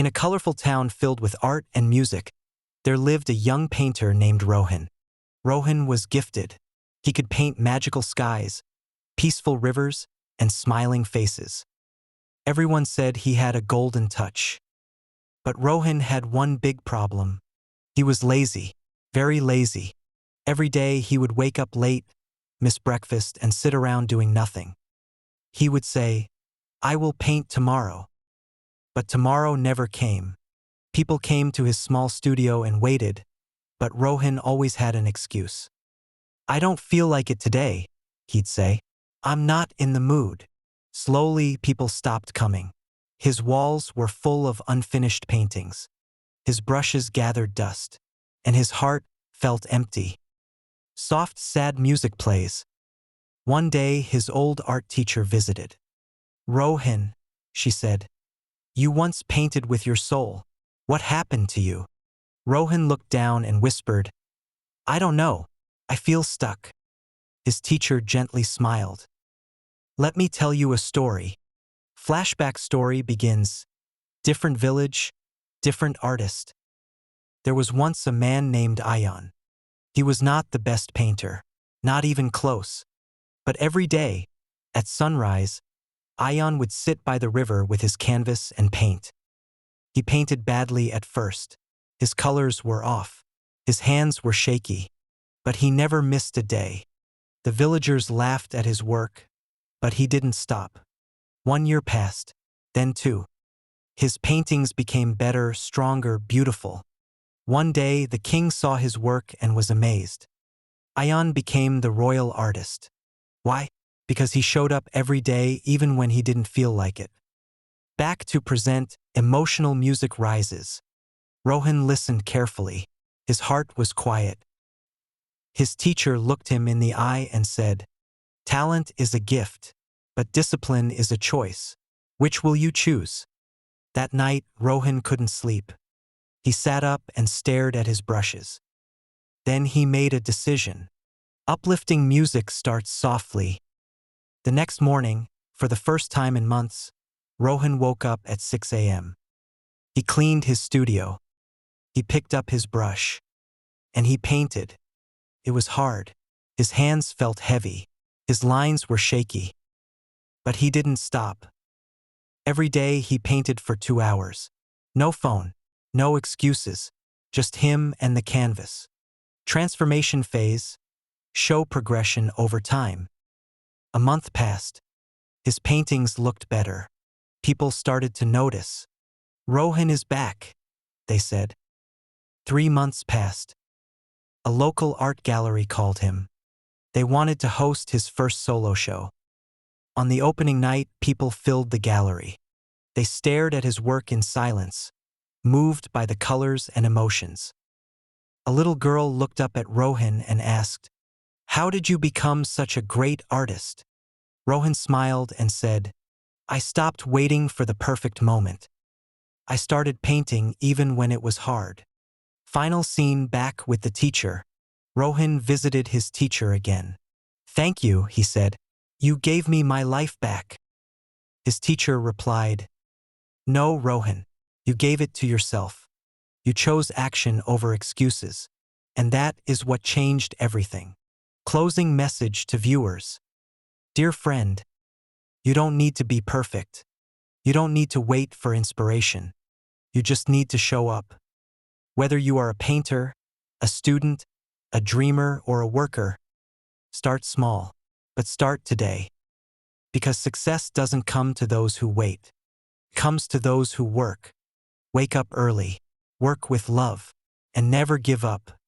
In a colorful town filled with art and music, there lived a young painter named Rohan. Rohan was gifted. He could paint magical skies, peaceful rivers, and smiling faces. Everyone said he had a golden touch. But Rohan had one big problem. He was lazy, very lazy. Every day he would wake up late, miss breakfast, and sit around doing nothing. He would say, "I will paint tomorrow." But tomorrow never came. People came to his small studio and waited, but Rohan always had an excuse. "I don't feel like it today," he'd say. "I'm not in the mood." Slowly, people stopped coming. His walls were full of unfinished paintings. His brushes gathered dust, and his heart felt empty. Soft, sad music plays. One day, his old art teacher visited. "Rohan," she said, "you once painted with your soul. What happened to you?" Rohan looked down and whispered, "I don't know. I feel stuck." His teacher gently smiled. "Let me tell you a story." Flashback story begins. Different village, different artist. There was once a man named Ayan. He was not the best painter, not even close. But every day, at sunrise, Ayan would sit by the river with his canvas and paint. He painted badly at first. His colors were off. His hands were shaky. But he never missed a day. The villagers laughed at his work, but he didn't stop. 1 year passed, then 2. His paintings became better, stronger, beautiful. One day, the king saw his work and was amazed. Ayan became the royal artist. Why? Because he showed up every day even when he didn't feel like it. Back to present, emotional music rises. Rohan listened carefully. His heart was quiet. His teacher looked him in the eye and said, "Talent is a gift, but discipline is a choice. Which will you choose?" That night, Rohan couldn't sleep. He sat up and stared at his brushes. Then he made a decision. Uplifting music starts softly. The next morning, for the first time in months, Rohan woke up at 6 a.m. He cleaned his studio. He picked up his brush. And he painted. It was hard. His hands felt heavy. His lines were shaky. But he didn't stop. Every day he painted for 2 hours. No phone, no excuses, just him and the canvas. Transformation phase, show progression over time. A month passed. His paintings looked better. People started to notice. "Rohan is back," they said. 3 months passed. A local art gallery called him. They wanted to host his first solo show. On the opening night, people filled the gallery. They stared at his work in silence, moved by the colors and emotions. A little girl looked up at Rohan and asked, "How did you become such a great artist?" Rohan smiled and said, "I stopped waiting for the perfect moment. I started painting even when it was hard." Final scene, back with the teacher. Rohan visited his teacher again. "Thank you," he said. "You gave me my life back." His teacher replied, "No, Rohan, you gave it to yourself. You chose action over excuses. And that is what changed everything." Closing message to viewers. Dear friend, you don't need to be perfect. You don't need to wait for inspiration. You just need to show up. Whether you are a painter, a student, a dreamer, or a worker, start small, but start today. Because success doesn't come to those who wait. It comes to those who work. Wake up early, work with love, and never give up.